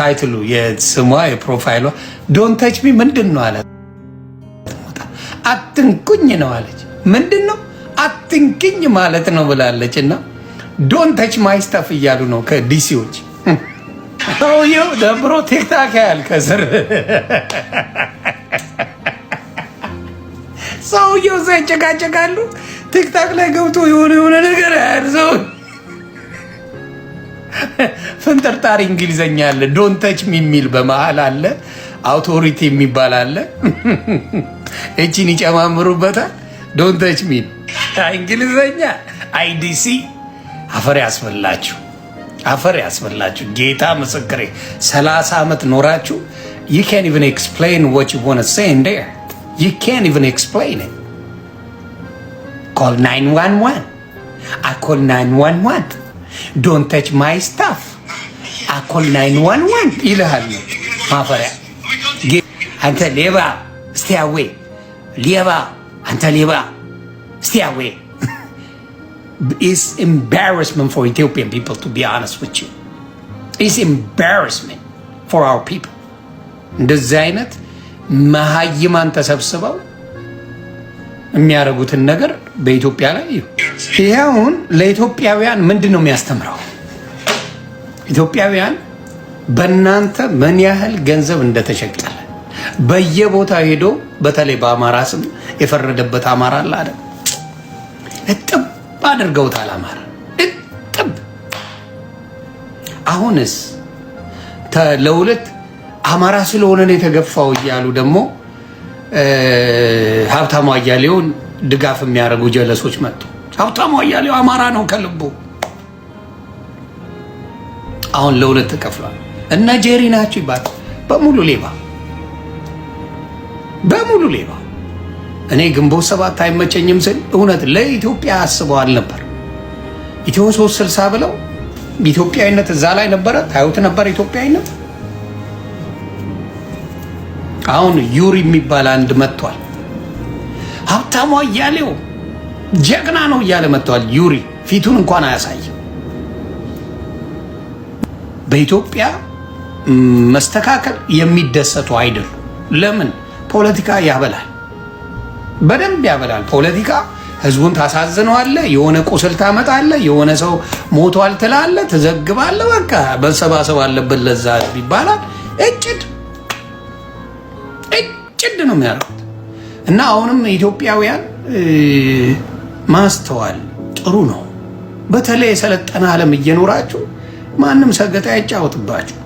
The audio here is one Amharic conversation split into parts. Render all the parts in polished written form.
ታይትሉ የስሟ የፕሮፋይሏ ዶንት ተች ሚ ምንድን ነው አለ። አትንኩኝ ነው አለች። ምንድን ነው አትንኩኝ ማለት ነው ብላለች። እና ዶንት ተች ማይ ስታፍ እያሉ ነው ከዲሲዎች። ሰውየው ደብሮ ቲክታክ ያል ከስር ሰውየው ሳይጨቃጨቃሉ ቲክታክ ላይ ገብቶ የሆነ ነገር ያያል ሰው ፍንጥርጣሪ እንግሊዘኛ አለ። ዶንት ተች ሚ የሚል በመሃል አለ። አውቶሪቲ የሚባል አለ። እቺን ይጨማምሩበታል። ዶንት ተች ሚ እንግሊዘኛ አይዲሲ አፈር ያስበላችሁ፣ አፈር ያስበላችሁ። ጌታ ምስክሬ 30 ዓመት ኖራችሁ you can't even explain what you want to say in there. You can't even explain it. Call 911. I call 911. Don't touch my stuff. I call 911. ይልሃል ነው ማፈሪያ። አንተ ሌባ stay away. ሌባ አንተ ሌባ stay away. It's embarrassment for Ethiopian people, to be honest with you. It's embarrassment for our people. እንደዚህ አይነት መሀይማን ተሰብስበው የሚያደርጉትን ነገር በኢትዮጵያ ላይ ይሄውን ለኢትዮጵያውያን ምንድን ነው የሚያስተምረው? ኢትዮጵያውያን በእናንተ ምን ያህል ገንዘብ እንደተሸቀለ በየቦታው ሄዶ በተለይ በአማራ ስም የፈረደበት አማራ አለ አይደል? እጥብ አድርገውታል። አማራ እጥብ። አሁንስ ለሁለት አማራ ስለሆነ ነው የተገፋው እያሉ ደግሞ ሀብታሙ አያሌውን ድጋፍ የሚያደርጉ ጀለሶች መጡ። ሀብታሙ አያሌው አማራ ነው ከልቡ። አሁን ለሁለት ተከፍሏል። እነ ጄሪ ናቸው ይባል በሙሉ ሌባ፣ በሙሉ ሌባ። እኔ ግንቦት ሰባት አይመቸኝም ስል እውነት ለኢትዮጵያ አስበዋል ነበር። ኢትዮ 360 ብለው ኢትዮጵያዊነት እዛ ላይ ነበረ፣ ታዩት ነበር ኢትዮጵያዊነት። አሁን ዩሪ የሚባል አንድ መጥቷል። ሀብታሙ አያሌው ጀግና ነው እያለ መጥቷል። ዩሪ ፊቱን እንኳን አያሳይም። በኢትዮጵያ መስተካከል የሚደሰቱ አይደሉም። ለምን? ፖለቲካ ያበላል፣ በደንብ ያበላል። ፖለቲካ ህዝቡን ታሳዝነዋለህ፣ የሆነ ቁስል ታመጣለህ፣ የሆነ ሰው ሞቷል ትላለህ፣ ትዘግባለህ። በቃ መሰባሰብ አለበት ለዛ ይባላል። ጭድ ነው የሚያደርጉት። እና አሁንም ኢትዮጵያውያን ማስተዋል ጥሩ ነው። በተለይ የሰለጠነ ዓለም እየኖራችሁ ማንም ሰገጣ አይጫወትባችሁ።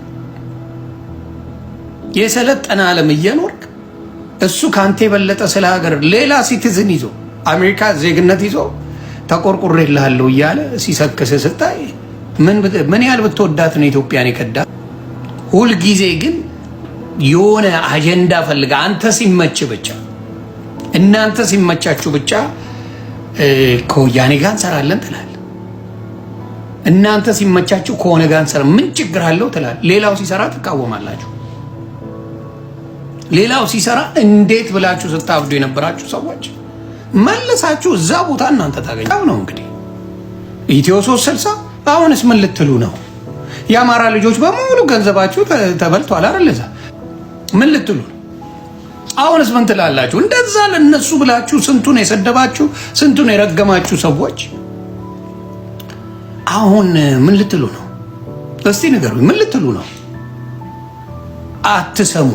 የሰለጠነ ዓለም እየኖርክ እሱ ካንተ የበለጠ ስለ ሀገር ሌላ ሲቲዝን ይዞ አሜሪካ ዜግነት ይዞ ተቆርቁሬልሃለሁ እያለ ሲሰክስ ስታይ ምን ያህል ብትወዳት ነው ኢትዮጵያን የከዳ። ሁልጊዜ ግን የሆነ አጀንዳ ፈልጋ አንተ ሲመች ብቻ እናንተ ሲመቻችሁ ብቻ ከወያኔ ጋር እንሰራለን ትላለህ። እናንተ ሲመቻችሁ ከሆነ ጋር እንሰራ ምን ችግር አለው ትላለህ። ሌላው ሲሰራ ትቃወማላችሁ። ሌላው ሲሰራ እንዴት ብላችሁ ስታብዱ የነበራችሁ ሰዎች መልሳችሁ እዛ ቦታ እናንተ ታገኛው ነው። እንግዲህ ኢትዮ 360 አሁንስ ምን ልትሉ ነው? የአማራ ልጆች በሙሉ ገንዘባችሁ ተበልቷል አይደል? ምን ልትሉ ነው? አሁንስ ምን ትላላችሁ? እንደዛ ለነሱ ብላችሁ ስንቱን የሰደባችሁ ስንቱን የረገማችሁ ሰዎች አሁን ምን ልትሉ ነው? እስቲ ንገሩኝ፣ ምን ልትሉ ነው? አትሰሙ፣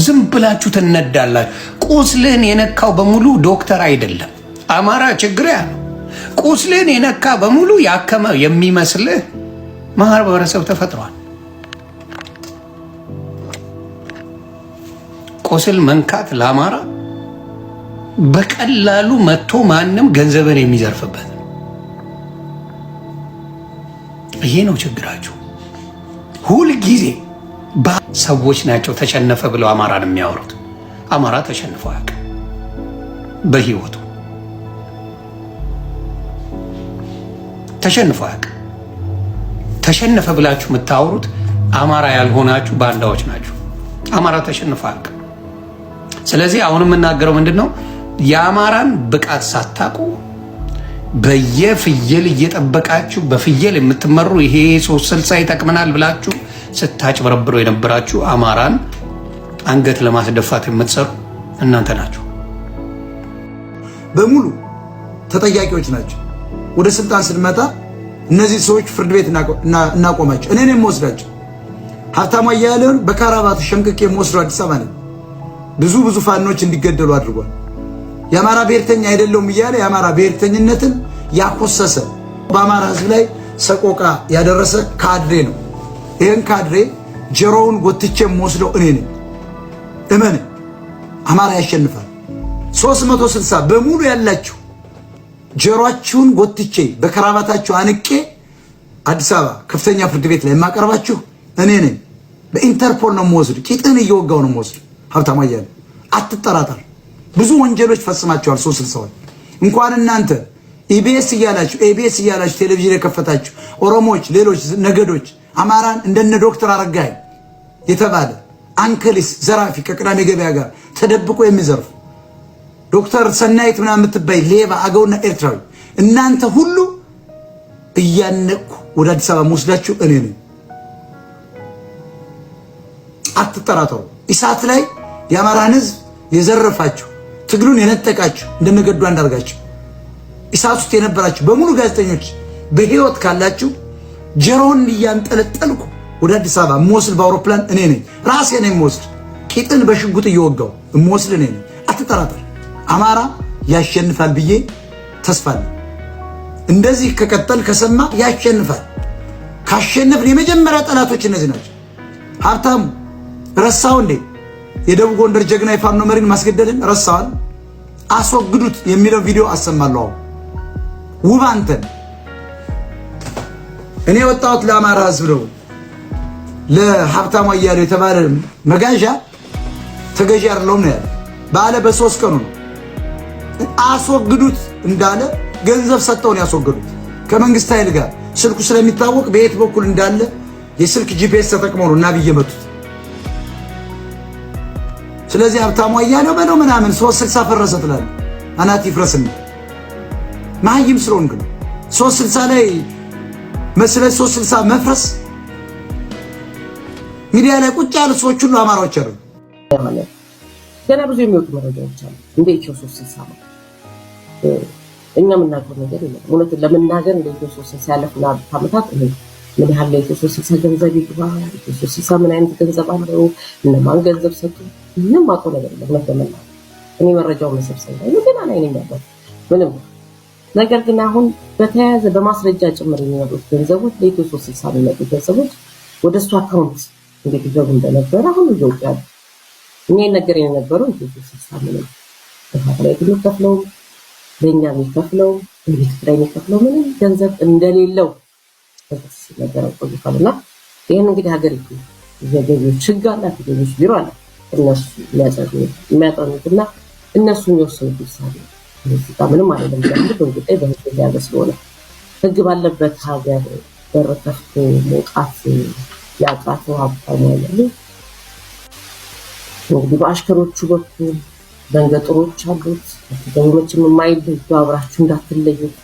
ዝም ብላችሁ ትነዳላችሁ። ቁስልን የነካው በሙሉ ዶክተር አይደለም። አማራ ችግር ያለው ቁስልን የነካ በሙሉ ያከመ የሚመስልህ ማህበረሰብ ተፈጥሯል። ቁስል መንካት ለአማራ በቀላሉ መጥቶ ማንም ገንዘብን የሚዘርፍበት ይሄ ነው ችግራችሁ። ሁልጊዜ ሰዎች ናቸው ተሸነፈ ብለው አማራን የሚያወሩት። አማራ ተሸንፎ አያውቅም በህይወቱ፣ ተሸንፎ አያውቅም። ተሸነፈ ብላችሁ የምታወሩት አማራ ያልሆናችሁ ባንዳዎች ናችሁ። አማራ ተሸንፎ አያውቅም። ስለዚህ አሁን የምናገረው ምንድነው? የአማራን ብቃት ሳታቁ በየፍየል እየጠበቃችሁ በፍየል የምትመሩ ይሄ 360 ይጠቅመናል ብላችሁ ስታጭበረብሩ የነበራችሁ አማራን አንገት ለማስደፋት የምትሰሩ እናንተ ናችሁ። በሙሉ ተጠያቂዎች ናቸው። ወደ ስልጣን ስንመጣ እነዚህ ሰዎች ፍርድ ቤት እናቆማቸው። እኔ ነኝ የምወስዳቸው። ሀብታሙ አያሌውን በካራባት ሸምቅቄ የምወስደው አዲስ አበባ ነኝ። ብዙ ፋኖች እንዲገደሉ አድርጓል። የአማራ ብሔርተኛ አይደለሁም እያለ የአማራ ብሔርተኝነትን ያኮሰሰ በአማራ ሕዝብ ላይ ሰቆቃ ያደረሰ ካድሬ ነው። ይህን ካድሬ ጀሮውን ጎትቼ የምወስደው እኔ ነኝ። እመን፣ አማራ ያሸንፋል። 360 በሙሉ ያላችሁ ጀሮአችሁን ጎትቼ በከራባታችሁ አንቄ አዲስ አበባ ከፍተኛ ፍርድ ቤት ላይ የማቀርባችሁ እኔ ነኝ። በኢንተርፖል ነው የምወስድ። ቂጥን እየወጋው ነው የምወስድ። ሀብታሙ አያሌው አትጠራጠር። ብዙ ወንጀሎች ፈጽማችኋል። 360 እንኳን እናንተ ኢቢኤስ እያላችሁ ቴሌቪዥን የከፈታችሁ ኦሮሞዎች፣ ሌሎች ነገዶች አማራን እንደነ ዶክተር አረጋይ የተባለ አንከሊስ ዘራፊ ከቅዳሜ ገበያ ጋር ተደብቆ የሚዘርፍ ዶክተር ሰናይት ምናምን የምትባይ ሌባ አገውና ኤርትራዊ እናንተ ሁሉ እያነቅኩ ወደ አዲስ አበባ መወስዳችሁ እኔ ነኝ። አትጠራጠሩ። ኢሳት ላይ የአማራን ሕዝብ የዘረፋችሁ ትግሉን የነጠቃችሁ እንደነገዱ አንዳርጋችሁ ኢሳት ውስጥ የነበራችሁ በሙሉ ጋዜጠኞች በህይወት ካላችሁ ጀሮን እያንጠለጠልኩ ወደ አዲስ አበባ የምወስድ በአውሮፕላን እኔ ነኝ። ራሴ ነኝ የምወስድ። ቂጥን በሽጉጥ እየወጋው የምወስድ እኔ ነኝ። አትጠራጠር። አማራ ያሸንፋል ብዬ ተስፋ አለኝ። እንደዚህ ከቀጠል ከሰማ ያሸንፋል። ካሸነፍን የመጀመሪያ ጠላቶች እነዚህ ናቸው። ሀብታሙ ረሳው እንዴ? የደቡብ ጎንደር ጀግና የፋኖ መሪን ማስገደልን ረሳዋል? አስወግዱት የሚለው ቪዲዮ አሰማለሁ። ውብ አንተን እኔ ወጣሁት ለአማራ ህዝብ ነው። ለሀብታሙ አያሌው የተባለ መጋዣ ተገዢ አይደለሁም ነው ያለ። ባለ በ3 ቀኑ ነው አስወግዱት እንዳለ ገንዘብ ሰጠውን ያስወግዱት። ከመንግስት ኃይል ጋር ስልኩ ስለሚታወቅ በየት በኩል እንዳለ የስልክ ጂፒኤስ ተጠቅመው ነው እና ብዬ መቱት። ስለዚህ ሀብታሙ አያሌው በለው ምናምን 360 ፈረሰ ትላለህ። አናት ይፍረስና ማይም ስለሆንክ ነው 360 ላይ መስለ 360 መፍረስ ሚዲያ ላይ ቁጭ ያሉ ሰዎች ሁሉ አማራዎች አይደሉ። ገና ብዙ የሚወጡ መረጃዎች አሉ። እንደ ኢትዮ 360 ነው እኛ የምናውቀው ነገር የለም። እውነቱን ለመናገር እንደ ኢትዮ 360 ያለፉና ዓመታት ምን ያህል ለኢትዮ 360 ገንዘብ ይግባ፣ ኢትዮ 360 ምን አይነት ገንዘብ አለው፣ እነማን ገንዘብ ሰጡ፣ ምንም አውቀው ነገር የለም። እውነት ለመናገር እኔ መረጃውን መሰብሰብ ላይ ገና ላይ ነኝ ያለው ምንም። ነገር ግን አሁን በተያያዘ በማስረጃ ጭምር የሚመጡት ገንዘቦች ለኢትዮ 360 የሚመጡት ገንዘቦች ወደ እሱ አካውንት እንዴት ይገቡ እንደነበረ አሁን ኢትዮጵያ እኛ ነገር የነበረው ኢትዮ 360 ምንም በፋይናንስ የሚከፍለው ለኛ የሚከፍለው ቤት ኪራይ የሚከፍለው ምንም ገንዘብ እንደሌለው ነገር ቆይቷልና ይሄን እንግዲህ ሀገሪቱ የገቢዎች ሕግ አላት፣ የገቢዎች ቢሮ አለ። እነሱ የሚያጠኑትና እነሱ የሚወስኑት ውሳኔ እዚህ ጋር ምንም አይደለም። ደግሞ በጉዳይ በህግ ያለ ስለሆነ ሕግ ባለበት ሀገር በር ከፍቶ መውጣት ያቃተው ሀብታሙ አያሌው እንግዲህ በአሽከሮቹ በኩል ደንገጥሮች አሉት። ደንገጥሮችም የማይል አብራችሁ እንዳትለዩት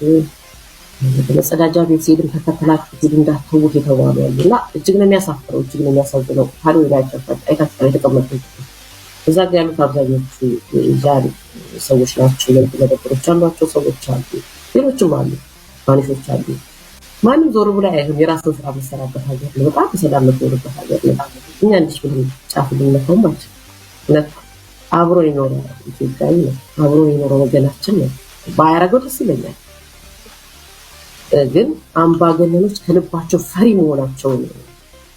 በመጸዳጃ ቤት ሲሄድም ተከተላችሁ ሂዱ እንዳትተውት የተባሉ ያሉና እጅግ ነው የሚያሳፍረው፣ እጅግ ነው የሚያሳዝነው። ታዲያ ላይ ተፈጠ አይታችሁ የተቀመጡት እዛ ጋር ያሉት አብዛኞቹ ዛሬ ሰዎች ናቸው። ለደንገጥሮች አሏቸው ሰዎች አሉ፣ ሌሎችም አሉ፣ ማኒፎች አሉ። ማንም ዞር ብሎ አይሆን የራስን ስራ መሰራበት ሀገር ነው። በጣም በሰላም የምትኖርበት ሀገር ነው። እኛ እንዲህ ብለን ጫፍ ልንነካው ማለት ነው። አብሮ የኖረ ኢትዮጵያዊ ነው፣ አብሮ የኖረ ወገናችን ነው። ባያረገው ደስ ይለኛል። ግን አምባገነኖች ከልባቸው ፈሪ መሆናቸውን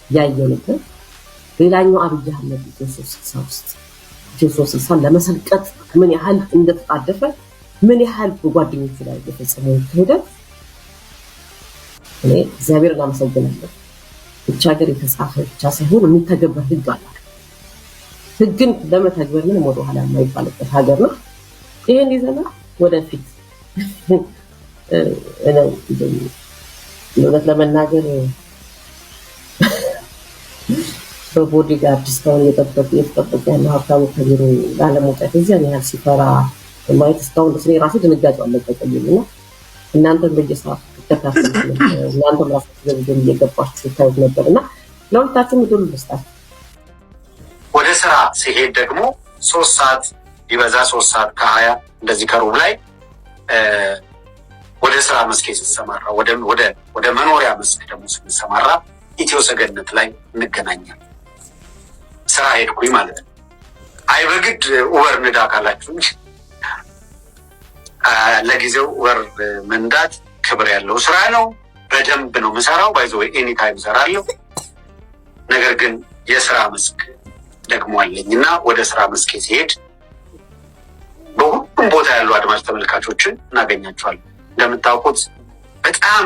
ያየንበት ሌላኛው አብይ አህመድ ኢትዮ 360 ለመሰልቀጥ ምን ያህል እንደተጣደፈ ምን ያህል በጓደኞቹ ላይ የተፈጸመው ሂደት እኔ እግዚአብሔር እናመሰግናለሁ። ብቻ ሀገር የተጻፈ ብቻ ሳይሆን የሚተገበር ሕግ አለ። ሕግን ለመተግበር ምንም ወደ ኋላ የማይባልበት ሀገር ነው። ይሄን ይዘና ወደፊት እውነት ለመናገር በቦዲጋርድ እስካሁን እየተጠበቀ ያለው ሀብታሙ ከቢሮ ላለመውጣት እዚያን ያህል ሲፈራ ማየት እስካሁን ድረስ እኔ ራሴ ድንጋጤ አለቀቀኝና እናንተም በየሰዓቱ ተከታተሉ እናንተም ራሳችሁ ገንዘብ እየገባችሁ ታዩት ነበርና ለሁለታችሁም እድል ልስጣችሁ። ወደ ስራ ሲሄድ ደግሞ 3 ሰዓት ሊበዛ 3 ሰዓት ከ20 እንደዚህ ከሩብ ላይ ወደ ስራ መስክ ሲሰማራ ወደ መኖሪያ መስክ ደግሞ ስንሰማራ ኢትዮ ሰገነት ላይ እንገናኛለን። ስራ ሄድኩኝ ማለት ነው። አይ በግድ ኡበር ንዳ ካላችሁ ለጊዜው ኡበር መንዳት ክብር ያለው ስራ ነው። በደንብ ነው የምሰራው። ባይዞ ኤኒ ታይም እሰራለሁ። ነገር ግን የስራ መስክ ደግሞ አለኝና ወደ ስራ መስክ ሲሄድ በሁሉም ቦታ ያሉ አድማጭ ተመልካቾችን እናገኛቸዋለን። እንደምታውቁት በጣም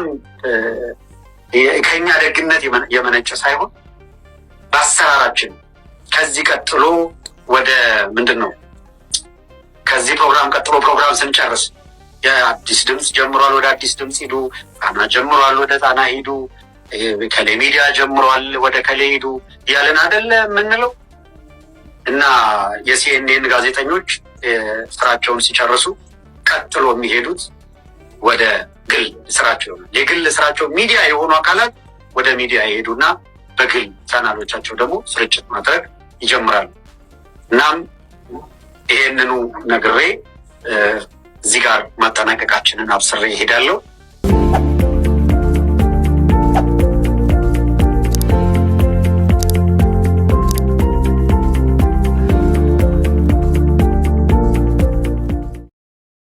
ከኛ ደግነት የመነጨ ሳይሆን በአሰራራችን ከዚህ ቀጥሎ ወደ ምንድነው ከዚህ ፕሮግራም ቀጥሎ ፕሮግራም ስንጨርስ የአዲስ ድምፅ ጀምሯል፣ ወደ አዲስ ድምፅ ሂዱ፣ ጣና ጀምሯል፣ ወደ ጣና ሂዱ፣ ከሌ ሚዲያ ጀምሯል፣ ወደ ከሌ ሂዱ ያለን አይደለ የምንለው። እና የሲኤንኤን ጋዜጠኞች ስራቸውን ሲጨርሱ ቀጥሎ የሚሄዱት ወደ ግል ስራቸው ይሆናል። የግል ስራቸው ሚዲያ የሆኑ አካላት ወደ ሚዲያ ይሄዱና በግል ቻናሎቻቸው ደግሞ ስርጭት ማድረግ ይጀምራሉ። እናም ይሄንኑ ነግሬ እዚህ ጋር ማጠናቀቃችንን አብስሬ ይሄዳለሁ።